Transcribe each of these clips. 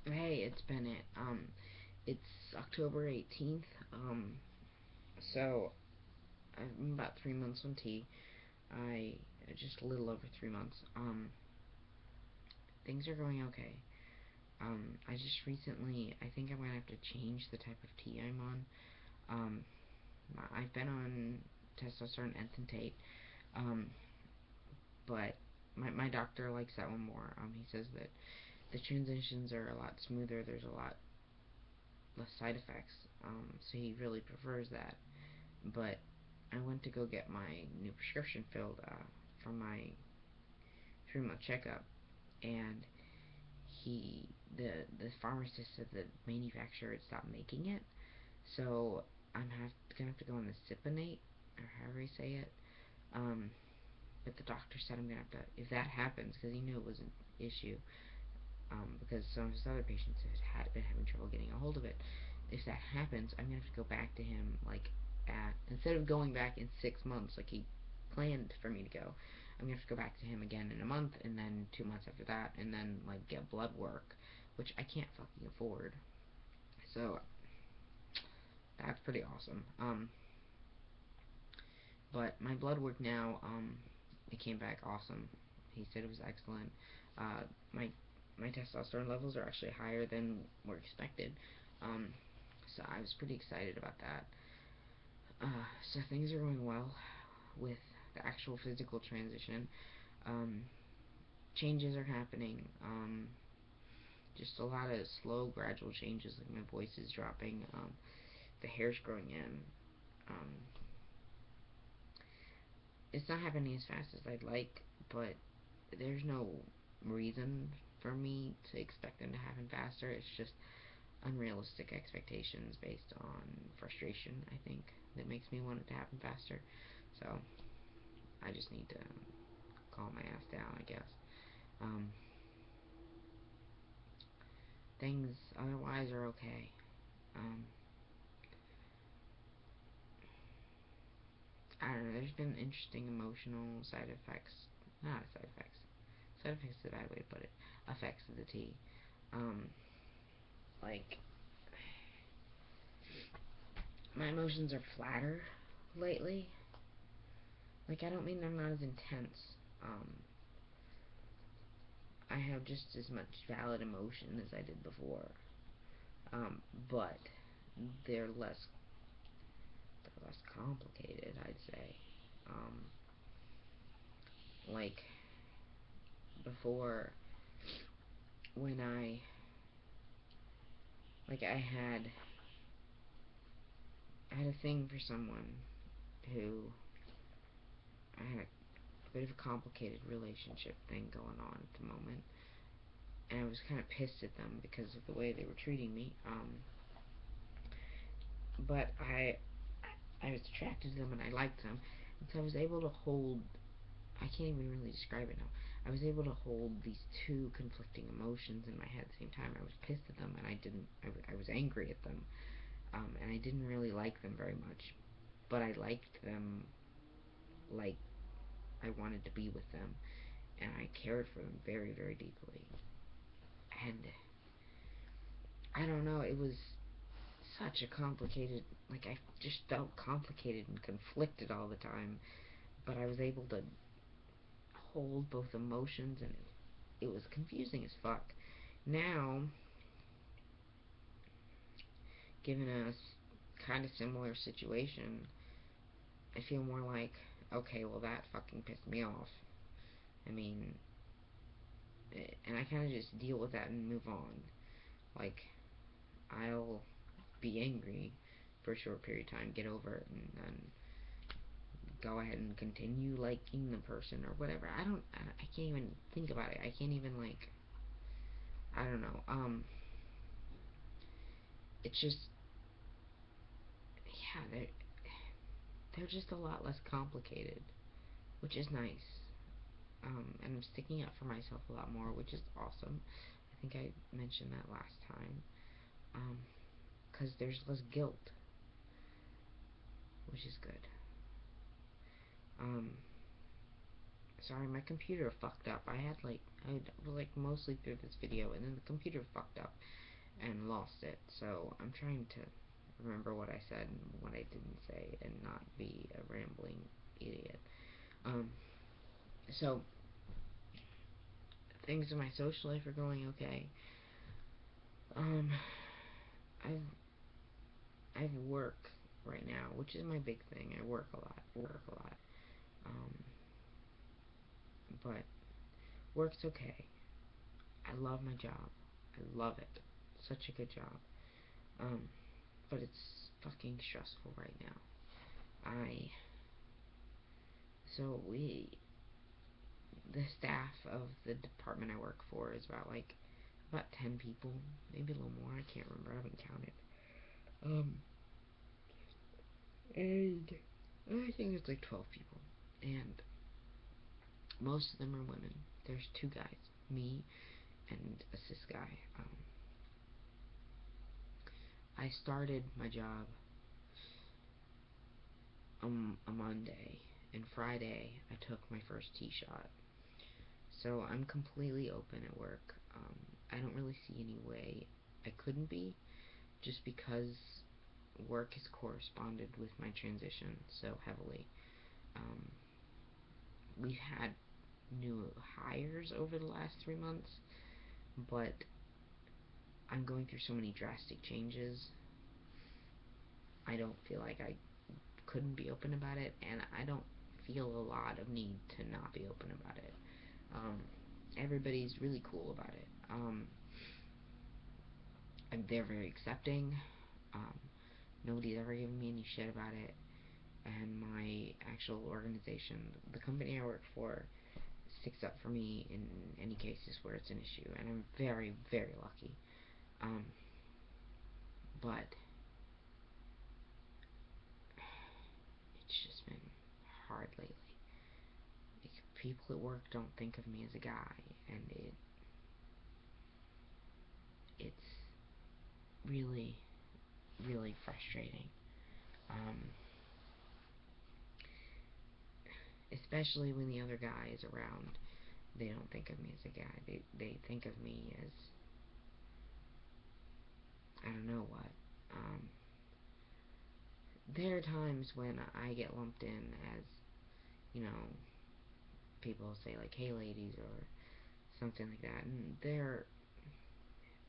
Hey, it's Bennett. It's October 18th. So I'm about 3 months on T. I just a little over 3 months. Things are going okay. I just recently, I think I'm gonna have to change the type of tea I'm on. Um, I've been on testosterone enthate, um, but my doctor likes that one more. He says that the transitions are a lot smoother. There's a lot less side effects. So he really prefers that. But I went to go get my new prescription filled for my 3 month checkup, and he the pharmacist said the manufacturer had stopped making it, so gonna have to go on the Siponate or however you say it. Um, but the doctor said I'm gonna have to, if that happens, because he knew it was an issue. Because some of his other patients had been having trouble getting a hold of it. If that happens, I'm gonna have to go back to him like instead of going back in 6 months like he planned for me to go. I'm gonna have to go back to him again in a month, and then 2 months after that, and then like get blood work, which I can't fucking afford. So that's pretty awesome. But my blood work now, it came back awesome. He said it was excellent. Uh, my my testosterone levels are actually higher than were expected. Um, so I was pretty excited about that. So things are going well with the actual physical transition. Um, Changes are happening. Just a lot of slow, gradual changes. Like my voice is dropping. The hair's growing in. Um, it's not happening as fast as I'd like, but there's no reason for me to expect them to happen faster. It's just unrealistic expectations based on frustration, I think, that makes me want it to happen faster. So I just need to calm my ass down, I guess. Um, Things otherwise are okay. Um, I don't know. There's been interesting emotional side effects. Not side effects. Side effects is a bad way to put it. Effects of the tea. Um, like my emotions are flatter lately. Like I don't mean they're not as intense. Um, I have just as much valid emotion as I did before. Um, but they're less they're less complicated, I'd say. Um, like before, when I had a thing for someone who I had a bit of a complicated relationship thing going on at the moment, and I was kind of pissed at them because of the way they were treating me. But I was attracted to them and I liked them, and so I was able to hold. I can't even really describe it now. I was able to hold these two conflicting emotions in my head at the same time. I was pissed at them, and I didn't. I was angry at them, and I didn't really like them very much. But I liked them like I wanted to be with them, and I cared for them very, very deeply. And I don't know, it was such a complicated, like I just felt complicated and conflicted all the time, but I was able to hold both emotions, and it was confusing as fuck. Now, given a kind of similar situation, I feel more like, okay, well that fucking pissed me off. I mean, and I kind of just deal with that and move on. Like, I'll be angry for a short period of time, get over it, and then go ahead and continue liking the person or whatever. I can't even think about it. I can't even like, I don't know. It's just, yeah, they're just a lot less complicated, which is nice. And I'm sticking up for myself a lot more, which is awesome. I think I mentioned that last time. Um, because there's less guilt, which is good. Um, Sorry, my computer fucked up. I had like I was like mostly through this video, and then the computer fucked up and lost it. So I'm trying to remember what I said and what I didn't say, and not be a rambling idiot. Um, so things in my social life are going okay. Um, I've I've work right now, which is my big thing. I work a lot. Um, but work's okay. I love my job. I love it. Such a good job. Um, but it's fucking stressful right now. I so we the staff of the department I work for is about 10 people, maybe a little more. I can't remember. I haven't counted. Um, and I think it's like 12 people, and most of them are women. There's two guys, me and a cis guy. I started my job a Monday, and Friday I took my first T-shot. So I'm completely open at work. I don't really see any way I couldn't be, just because work has corresponded with my transition so heavily. Um, we've had new hires over the last 3 months, but I'm going through so many drastic changes. I don't feel like I couldn't be open about it, and I don't feel a lot of need to not be open about it. Um, everybody's really cool about it. They're very accepting. Um, nobody's ever given me any shit about it. And my actual organization, the company I work for, sticks up for me in any cases where it's an issue, and I'm very, very lucky. Um, but it's just been hard lately. Like, people at work don't think of me as a guy, and it's really, really frustrating. Um, especially when the other guy is around. They don't think of me as a guy. They think of me as I don't know what. Um, there are times when I get lumped in as, you know, people say like, "Hey, ladies," or something like that, and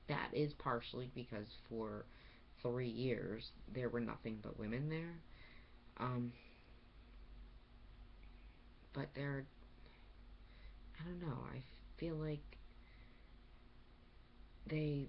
that is partially because for 3 years there were nothing but women there. Um, but I don't know. I feel like they,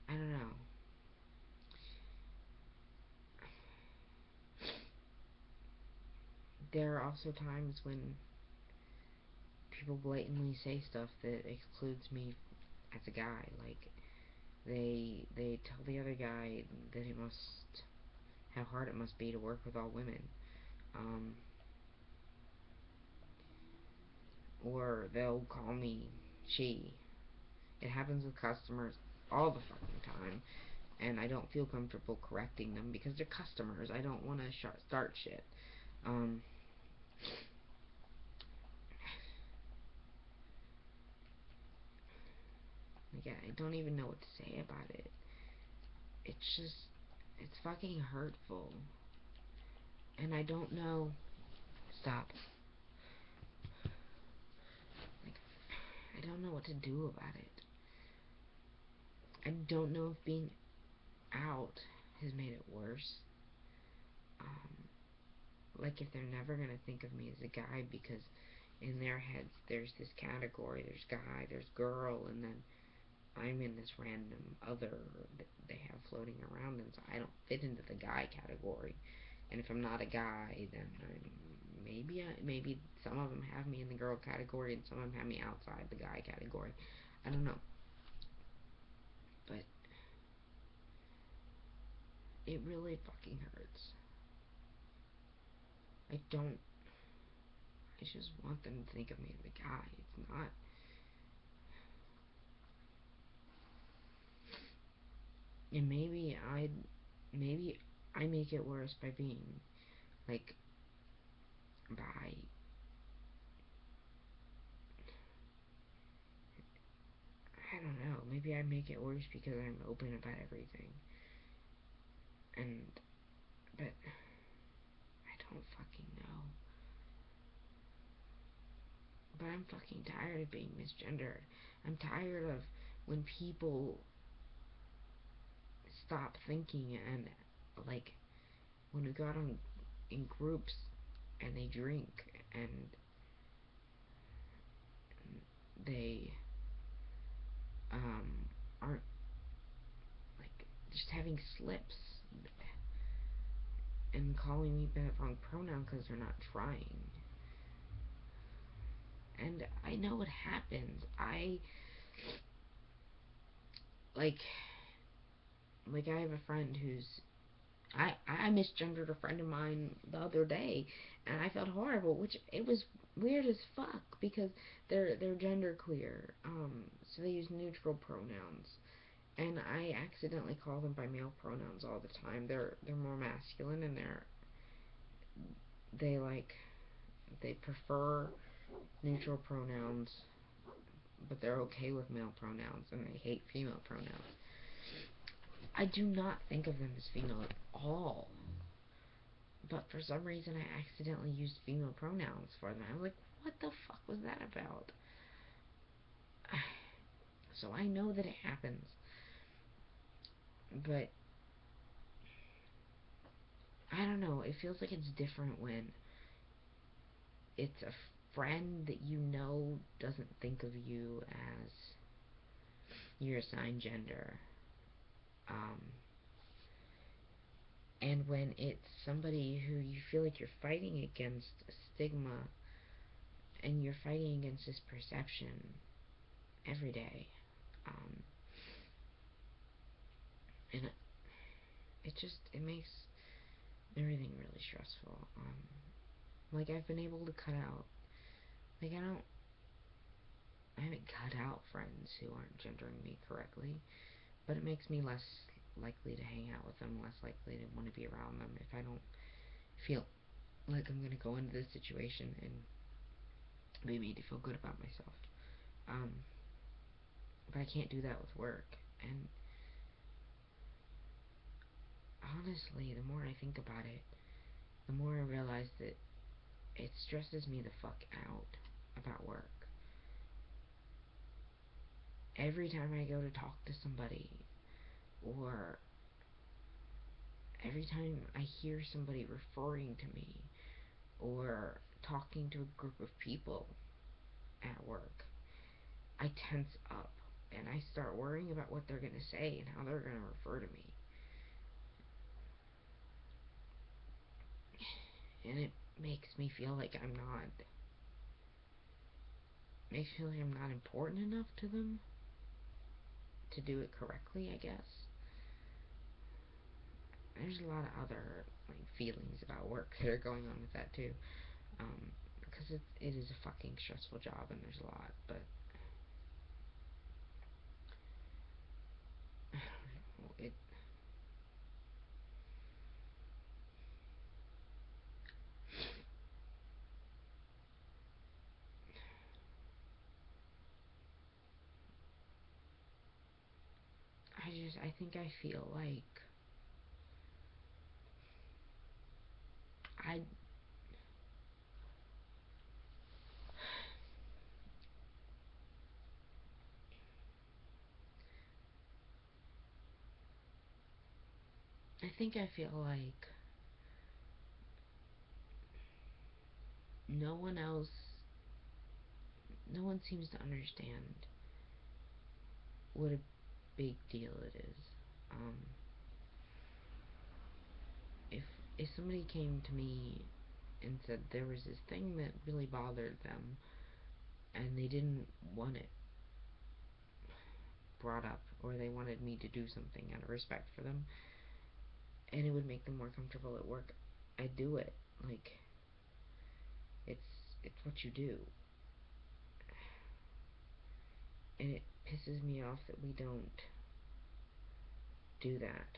I don't know. There are also times when people blatantly say stuff that excludes me as a guy. Like, they tell the other guy that it must how hard it must be to work with all women. Um, or they'll call me she. It happens with customers all the fucking time, and I don't feel comfortable correcting them because they're customers. I don't want to start shit. Um, like, I don't even know what to say about it. It's just, it's fucking hurtful, and I don't know. Stop. Like, I don't know what to do about it. I don't know if being out has made it worse. Um, like, if they're never gonna think of me as a guy because in their heads there's this category, there's guy, there's girl, and then I'm in this random other that they have floating around them, so I don't fit into the guy category. And if I'm not a guy, then maybe some of them have me in the girl category and some of them have me outside the guy category. I don't know, but it really fucking hurts. I don't. I just want them to think of me as a guy. It's not. And maybe I make it worse by being like by maybe I make it worse because I'm open about everything. And, but, I don't fucking know. But I'm fucking tired of being misgendered. I'm tired of when people stop thinking and, like, when we go out in groups and they drink and they, aren't, like, just having slips and calling me by the wrong pronoun because they're not trying. And I know it happens. Like, I have a friend who's, I misgendered a friend of mine the other day, and I felt horrible, which it was weird as fuck, because they're genderqueer, so they use neutral pronouns, and I accidentally call them by male pronouns all the time. They're more masculine, and they like, they prefer neutral pronouns, but they're okay with male pronouns, and they hate female pronouns. I do not think of them as female at all. But for some reason, I accidentally used female pronouns for them. I was like, what the fuck was that about? So I know that it happens. But I don't know. It feels like it's different when it's a friend that you know doesn't think of you as your assigned gender. Um, and when it's somebody who you feel like you're fighting against a stigma, and you're fighting against this perception every day. Um, and it makes everything really stressful. Like, I've been able to cut out, like, I haven't cut out friends who aren't gendering me correctly, but it makes me less likely to hang out with them, less likely to want to be around them if I don't feel like I'm gonna go into this situation and be made to feel good about myself. Um, but I can't do that with work, and honestly, the more I think about it, the more I realize that it stresses me the fuck out about work. Every time I go to talk to somebody, or every time I hear somebody referring to me, or talking to a group of people at work, I tense up and I start worrying about what they're going to say and how they're going to refer to me. And it makes me feel like I'm not important enough to them to do it correctly, I guess. There's a lot of other, like, feelings about work that are going on with that too. Because it is a fucking stressful job, and there's a lot, but it I think I feel like I I think I feel like no one else no one seems to understand what a big deal it is. Um, if if somebody came to me and said there was this thing that really bothered them and they didn't want it brought up, or they wanted me to do something out of respect for them, and it would make them more comfortable at work, I'd do it. Like, it's what you do. And it pisses me off that we don't do that.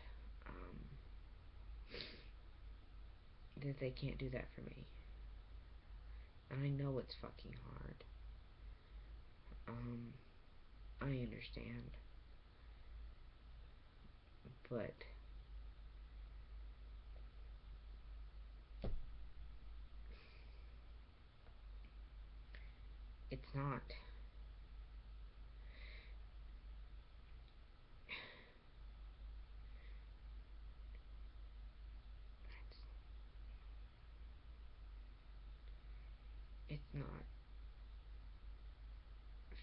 That they can't do that for me. And I know it's fucking hard. I understand. but it's not. It's not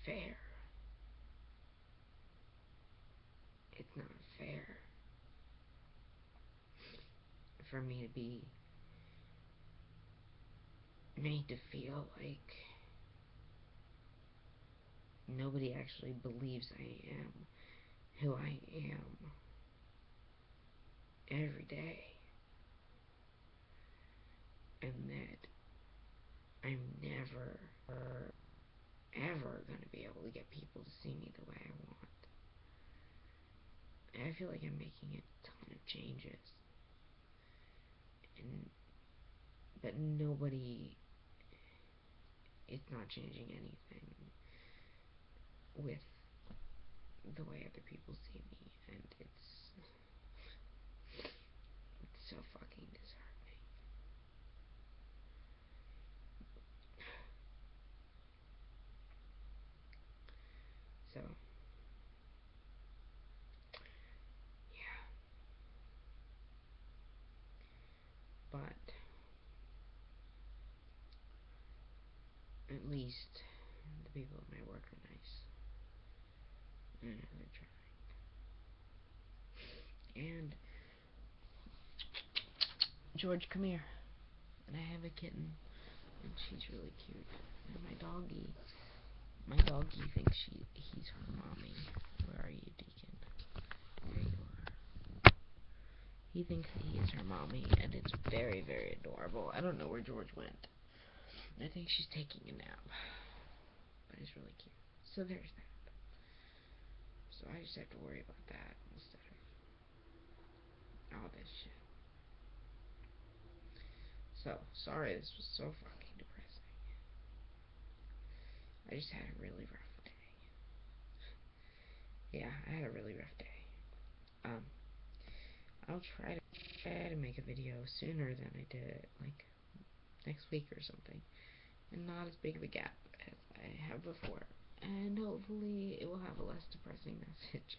fair. It's not fair for me to be made to feel like nobody actually believes I am who I am every day, and that I'm never, ever gonna be able to get people to see me the way I want. And I feel like I'm making a ton of changes, but nobody, it's not changing anything with the way other people see me, and it's so fucking disheartening. So, yeah. But, at least, the people at my work are nice. I know they're trying. And, George, come here. And I have a kitten, and she's really cute. And my doggy thinks he's her mommy. Where are you, Deacon? There you are. He thinks he is her mommy, and it's very, very adorable. I don't know where George went. I think she's taking a nap. But it's really cute. So there's that. So I just have to worry about that instead of all this shit. So, sorry this was so fucking depressing. I just had a really rough day. Yeah, I had a really rough day. I'll try to make a video sooner than I did, like, next week or something. And not as big of a gap as I have before. And hopefully it will have a less depressing message.